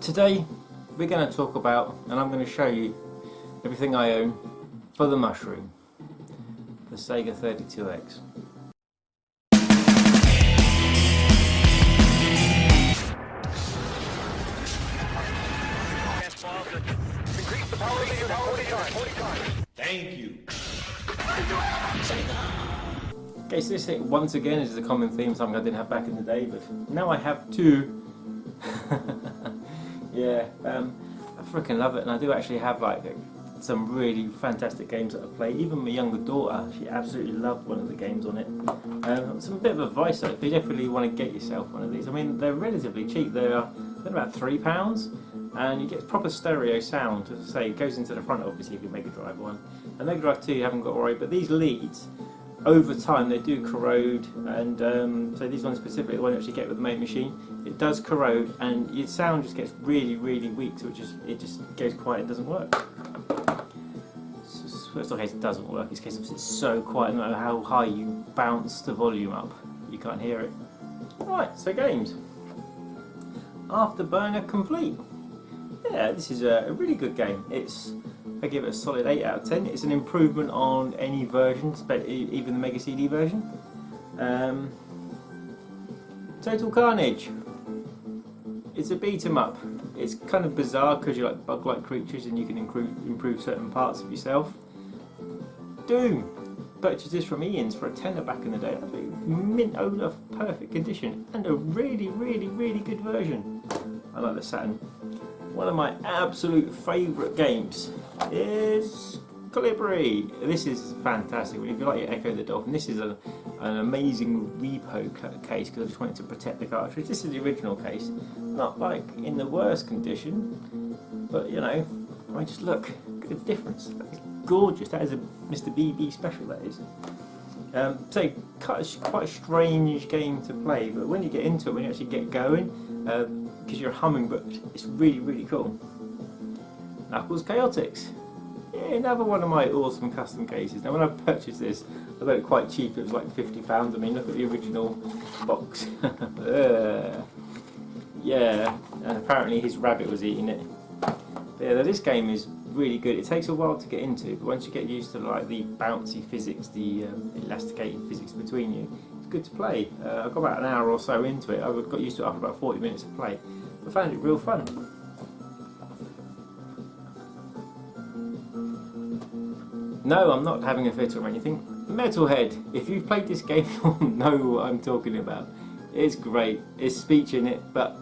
Today we're going to talk about, and I'm going to show you everything I own for the Mushroom, the Sega 32X. Thank you. Okay, so this once again is a common theme, something I didn't have back in the day, but now I have two. Yeah, I freaking love it, and I do actually have like some really fantastic games that I play. Even my younger daughter, she absolutely loved one of the games on it. Some bit of advice though, if you definitely want to get yourself one of these. I mean, they're relatively cheap. They're about £3, and you get proper stereo sound. As I say, it goes into the front obviously if you Mega Drive one. And Mega Drive 2 you haven't got to worry, but these leads, over time they do corrode, and so these ones specifically, the one you actually get with the main machine, it does corrode and your sound just gets really weak, so it just goes quiet, it doesn't work. So it's not a case it doesn't work, it's a case of it's so quiet, no matter how high you bounce the volume up, you can't hear it. Right, so games. Afterburner Complete. Yeah, this is a really good game. I give it a solid 8 out of 10. It's an improvement on any version, even the Mega CD version. Total Carnage. It's a beat 'em up. It's kind of bizarre because you're like bug-like creatures and you can improve certain parts of yourself. Doom. Purchased this from Ian's for a tenner back in the day. Mint Olaf, perfect condition, and a really good version. I like the Saturn. One of my absolute favourite games is Calibri. This is fantastic. If you like your Echo the Dolphin, this is an amazing repo case because I just wanted to protect the cartridge. This is the original case, not like in the worst condition, but you know, I mean, just look at the difference. That is gorgeous. That is a Mr. BB special. That is. So quite a strange game to play, but when you get into it, when you actually get going, because you're a hummingbird, it's really cool. Knuckles Chaotix. Yeah, another one of my awesome custom cases. Now when I purchased this, I got it quite cheap, it was like £50. I mean, look at the original box. Yeah, and apparently his rabbit was eating it. But yeah, this game is really good. It takes a while to get into, but once you get used to like the bouncy physics, the elasticating physics between you, it's good to play. I got about an hour or so into it. I got used to it after about 40 minutes of play. I found it real fun. No, I'm not having a fit or anything. Metalhead. If you've played this game, you'll know what I'm talking about. It's great. It's speech in it, but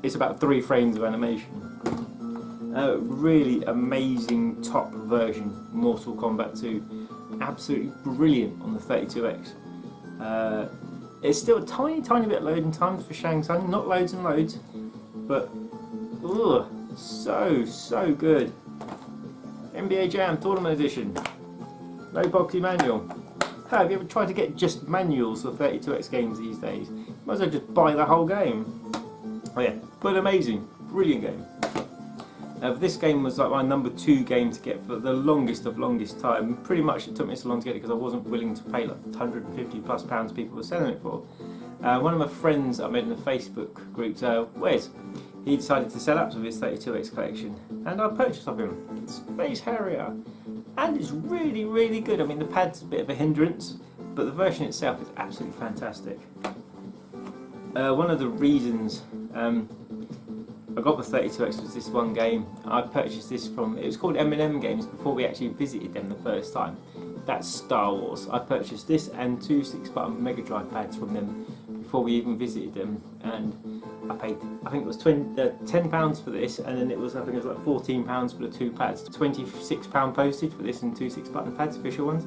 it's about 3 frames of animation. Really amazing top version, Mortal Kombat 2. Absolutely brilliant on the 32X. It's still a tiny bit loading times for Shang Tsung, not loads and loads, but so good. NBA Jam Tournament Edition. No boxy manual. Have you ever tried to get just manuals for 32X games these days? You might as well just buy the whole game. Oh yeah, but amazing, brilliant game. This game was like my number 2 game to get for the longest time. Pretty much it took me so long to get it because I wasn't willing to pay like £150+ people were selling it for. One of my friends I made in the Facebook group, Wes, he decided to sell up to his 32X collection, and I purchased of him Space Harrier, and it's really good. I mean, the pad's a bit of a hindrance, but the version itself is absolutely fantastic. One of the reasons I got the 32X was this one game. I purchased this from, it was called M&M Games before we actually visited them the first time. That's Star Wars. I purchased this and 2 6-button Mega Drive pads from them before we even visited them, and I paid, I think it was £10 for this, and then it was, I think it was like £14 for the 2 pads, £26 postage for this and 2 6-button pads, official ones.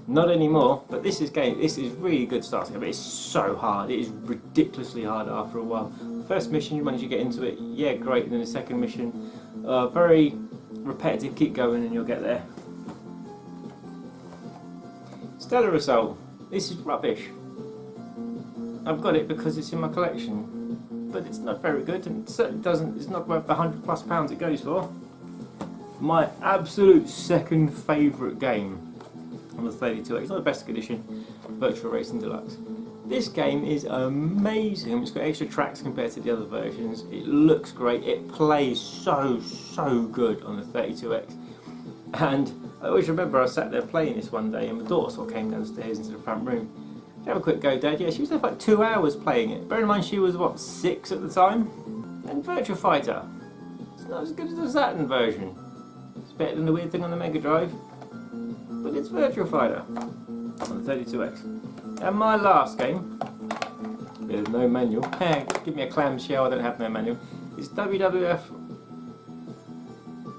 Not anymore, but this is really good starting. I mean, it's so hard. It is ridiculously hard after a while. First mission, once you get into it, yeah, great. And then the second mission, very repetitive. Keep going, and you'll get there. Stellar Assault. This is rubbish. I've got it because it's in my collection, but it's not very good, and it certainly doesn't. It's not worth the £100+ it goes for. My absolute second favourite game on the 32X, not the best condition, Virtual Racing Deluxe. This game is amazing. It's got extra tracks compared to the other versions. It looks great. It plays so good on the 32X. And I always remember I sat there playing this one day and my daughter sort of came downstairs into the front room. Have a quick go, Dad. Yeah, she was there for like 2 hours playing it. Bear in mind she was, what, 6 at the time? And Virtua Fighter. It's not as good as the Saturn version. It's better than the weird thing on the Mega Drive. But it's Virtua Fighter on the 32X. And my last game, with no manual, give me a clamshell, I don't have no manual, is WWF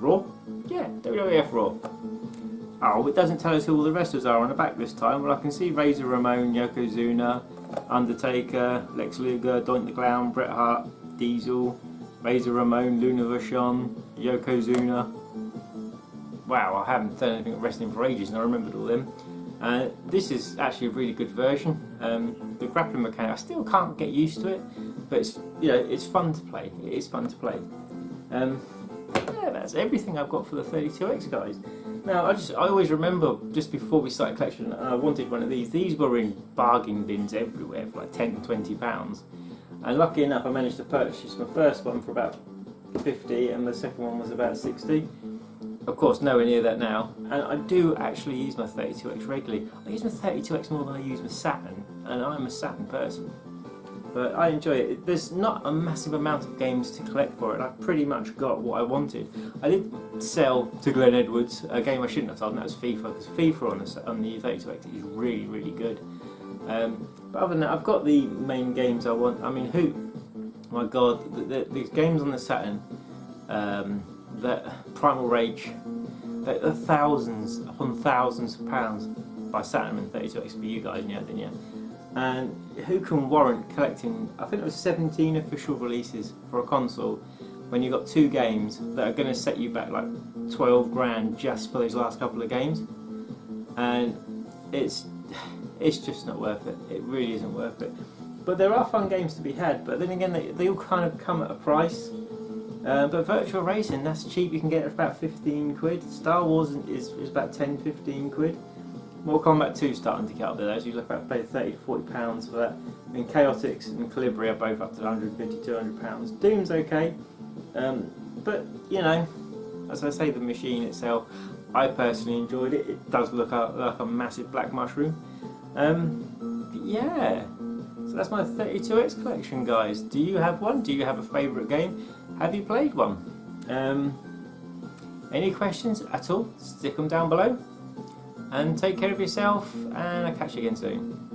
Raw? Yeah, WWF Raw. Oh, it doesn't tell us who all the wrestlers are on the back this time. Well, I can see Razor Ramon, Yokozuna, Undertaker, Lex Luger, Doink the Clown, Bret Hart, Diesel, Razor Ramon, Luna Vachon, Yokozuna. Wow, I haven't done anything at wrestling for ages and I remembered all them. This is actually a really good version. The grappling mechanic, I still can't get used to it, but it's, you know, it's fun to play. It is fun to play. Yeah, that's everything I've got for the 32X, guys. Now, I always remember just before we started collection, I wanted one of these. These were in bargain bins everywhere for like £10 to £20. And lucky enough, I managed to purchase my first one for about 50 and the second one was about 60. Of course, nowhere near that now. And I do actually use my 32X regularly. I use my 32X more than I use my Saturn, and I'm a Saturn person. But I enjoy it. There's not a massive amount of games to collect for it. I've pretty much got what I wanted. I did sell to Glenn Edwards a game I shouldn't have sold, and that was FIFA, because FIFA on the 32X is really good. But other than that, I've got the main games I want. I mean, my God, the games on the Saturn, that Primal Rage, they're thousands upon thousands of pounds by Saturn and 32X for you guys, didn't you? And who can warrant collecting, I think it was 17 official releases for a console when you've got 2 games that are going to set you back like 12 grand just for those last couple of games? And it's just not worth it. It really isn't worth it. But there are fun games to be had, but then again they all kind of come at a price. But Virtual Racing, that's cheap. You can get it for about 15 quid. Star Wars is about 10-15 quid. Mortal Kombat 2 starting to get up there, you look at pay 30 to 40 pounds for that. I mean, Chaotix and Calibri are both up to 150 200 pounds. Doom's okay, but you know, as I say, the machine itself, I personally enjoyed it. It does look like a massive black mushroom. Yeah, so that's my 32X collection, guys. Do you have one? Do you have a favourite game? Have you played one? Any questions at all? Stick them down below. And take care of yourself, and I'll catch you again soon.